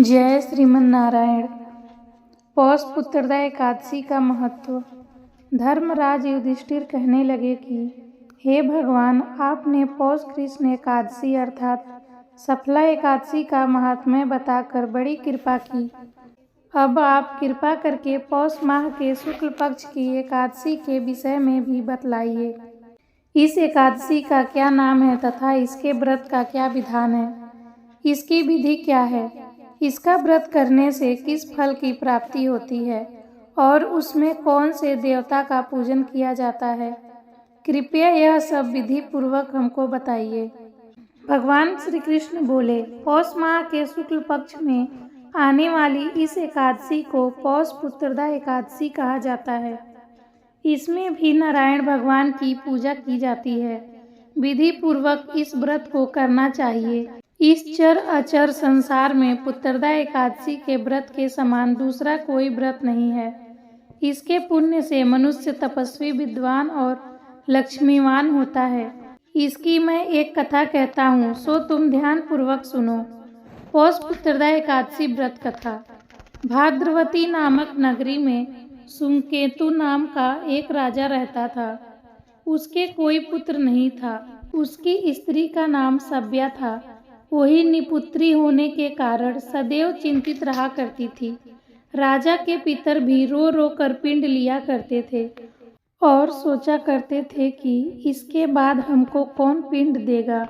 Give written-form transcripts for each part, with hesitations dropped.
जय श्रीमन नारायण। पौष पुत्रदा एकादशी का महत्व। धर्मराज युधिष्ठिर कहने लगे कि हे भगवान, आपने पौष कृष्ण एकादशी अर्थात सफला एकादशी का महात्म्य बताकर बड़ी कृपा की। अब आप कृपा करके पौष माह के शुक्ल पक्ष की एकादशी के विषय में भी बतलाइए। इस एकादशी का क्या नाम है तथा इसके व्रत का क्या विधान है, इसकी विधि क्या है, इसका व्रत करने से किस फल की प्राप्ति होती है और उसमें कौन से देवता का पूजन किया जाता है। कृपया यह सब विधि पूर्वक हमको बताइए। भगवान श्री कृष्ण बोले, पौष माह के शुक्ल पक्ष में आने वाली इस एकादशी को पौष पुत्रदा एकादशी कहा जाता है। इसमें भी नारायण भगवान की पूजा की जाती है। विधि पूर्वक इस व्रत को करना चाहिए। इस चर अचर संसार में पुत्रदा एकादशी के व्रत के समान दूसरा कोई व्रत नहीं है। इसके पुण्य से मनुष्य तपस्वी, विद्वान और लक्ष्मीवान होता है। इसकी मैं एक कथा कहता हूँ, सो तुम ध्यान पूर्वक सुनो। पौष पुत्रदा एकादशी व्रत कथा। भाद्रवती नामक नगरी में सुमकेतु नाम का एक राजा रहता था। उसके कोई पुत्र नहीं था। उसकी स्त्री का नाम सभ्या था। वही निपुत्री होने के कारण सदैव चिंतित रहा करती थी। राजा के पितर भी रो रो कर पिंड लिया करते थे और सोचा करते थे कि इसके बाद हमको कौन पिंड देगा।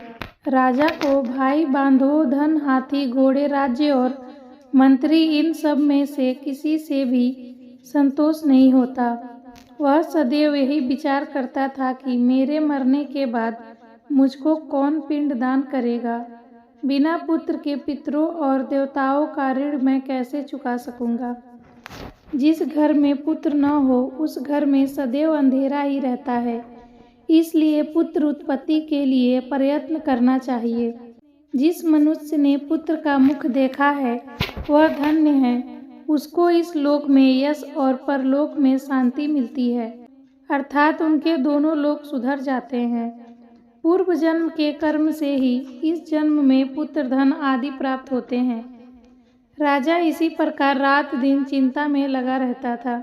राजा को भाई बांधो, धन, हाथी, घोड़े, राज्य और मंत्री, इन सब में से किसी से भी संतोष नहीं होता। वह सदैव यही विचार करता था कि मेरे मरने के बाद मुझको कौन पिंड दान करेगा। बिना पुत्र के पितरों और देवताओं का ऋण मैं कैसे चुका सकूंगा। जिस घर में पुत्र न हो उस घर में सदैव अंधेरा ही रहता है। इसलिए पुत्र उत्पत्ति के लिए प्रयत्न करना चाहिए। जिस मनुष्य ने पुत्र का मुख देखा है वह धन्य है। उसको इस लोक में यश और परलोक में शांति मिलती है, अर्थात उनके दोनों लोक सुधर जाते हैं। पूर्व जन्म के कर्म से ही इस जन्म में पुत्र, धन आदि प्राप्त होते हैं। राजा इसी प्रकार रात दिन चिंता में लगा रहता था।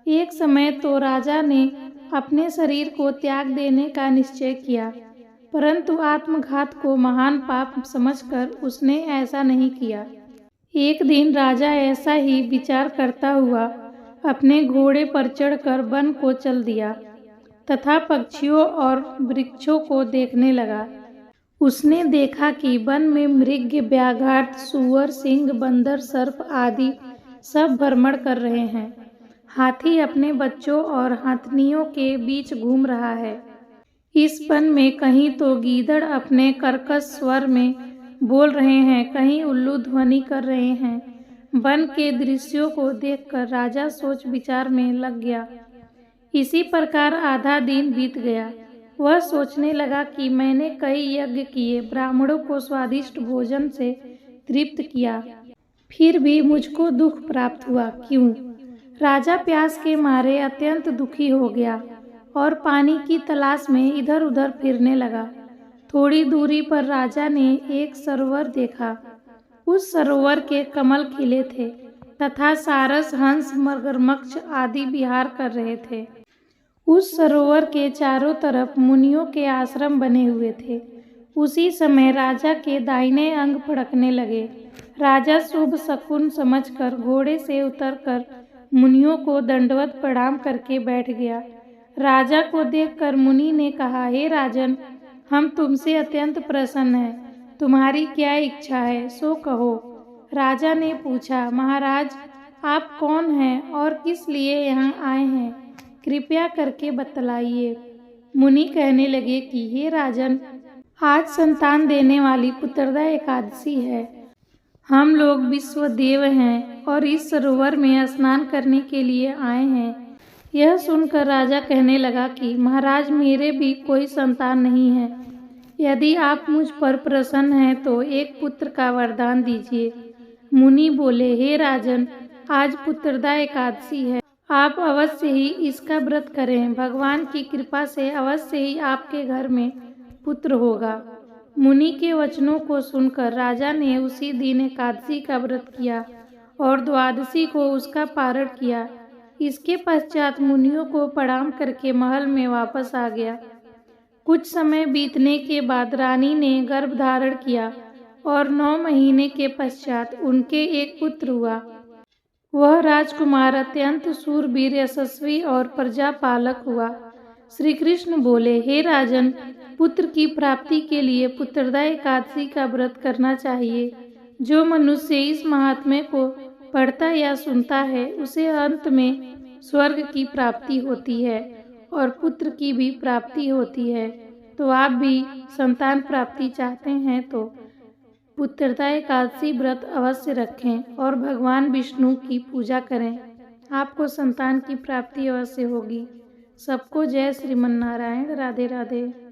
एक समय तो राजा ने अपने शरीर को त्याग देने का निश्चय किया, परंतु आत्मघात को महान पाप समझकर उसने ऐसा नहीं किया। एक दिन राजा ऐसा ही विचार करता हुआ अपने घोड़े पर चढ़कर वन को चल दिया तथा पक्षियों और वृक्षों को देखने लगा। उसने देखा कि वन में मृग, व्याघ्र, सूअर, सिंह, बंदर, सर्प आदि सब भ्रमण कर रहे हैं। हाथी अपने बच्चों और हथनियों के बीच घूम रहा है। इस वन में कहीं तो गीदड़ अपने कर्कश स्वर में बोल रहे हैं, कहीं उल्लू ध्वनि कर रहे हैं। वन के दृश्यों को देखकर राजा सोच विचार में लग गया। इसी प्रकार आधा दिन बीत गया। वह सोचने लगा कि मैंने कई यज्ञ किए, ब्राह्मणों को स्वादिष्ट भोजन से तृप्त किया, फिर भी मुझको दुख प्राप्त हुआ, क्यों? राजा प्यास के मारे अत्यंत दुखी हो गया और पानी की तलाश में इधर उधर फिरने लगा। थोड़ी दूरी पर राजा ने एक सरोवर देखा। उस सरोवर के कमल खिले थे तथा सारस, हंस, मगरमच्छ आदि विहार कर रहे थे। उस सरोवर के चारों तरफ मुनियों के आश्रम बने हुए थे। उसी समय राजा के दाहिने अंग फड़कने लगे। राजा शुभ शकुन समझकर घोड़े से उतरकर मुनियों को दंडवत प्रणाम करके बैठ गया। राजा को देखकर मुनि ने कहा, हे राजन, हम तुमसे अत्यंत प्रसन्न हैं। तुम्हारी क्या इच्छा है, सो कहो। राजा ने पूछा, महाराज, आप कौन हैं और किस लिए यहाँ आए हैं, कृपया करके बतलाइए। मुनि कहने लगे कि हे राजन, आज संतान देने वाली पुत्रदा एकादशी है। हम लोग विश्वदेव हैं और इस सरोवर में स्नान करने के लिए आए हैं। यह सुनकर राजा कहने लगा कि महाराज, मेरे भी कोई संतान नहीं है। यदि आप मुझ पर प्रसन्न हैं तो एक पुत्र का वरदान दीजिए। मुनि बोले, हे राजन, आज पुत्रदा एकादशी है, आप अवश्य ही इसका व्रत करें। भगवान की कृपा से अवश्य ही आपके घर में पुत्र होगा। मुनि के वचनों को सुनकर राजा ने उसी दिन एकादशी का व्रत किया और द्वादशी को उसका पारण किया। इसके पश्चात मुनियों को प्रणाम करके महल में वापस आ गया। कुछ समय बीतने के बाद रानी ने गर्भ धारण किया और 9 महीने के पश्चात उनके एक पुत्र हुआ। वह राजकुमार अत्यंत शूरवीर, यशस्वी और प्रजापालक हुआ। श्री कृष्ण बोले, हे राजन, पुत्र की प्राप्ति के लिए पुत्रदा एकादशी का व्रत करना चाहिए। जो मनुष्य इस महात्म्य को पढ़ता या सुनता है उसे अंत में स्वर्ग की प्राप्ति होती है और पुत्र की भी प्राप्ति होती है। तो आप भी संतान प्राप्ति चाहते हैं तो पुत्रदा एकादशी व्रत अवश्य रखें और भगवान विष्णु की पूजा करें। आपको संतान की प्राप्ति अवश्य होगी। सबको जय श्रीमन नारायण। राधे राधे।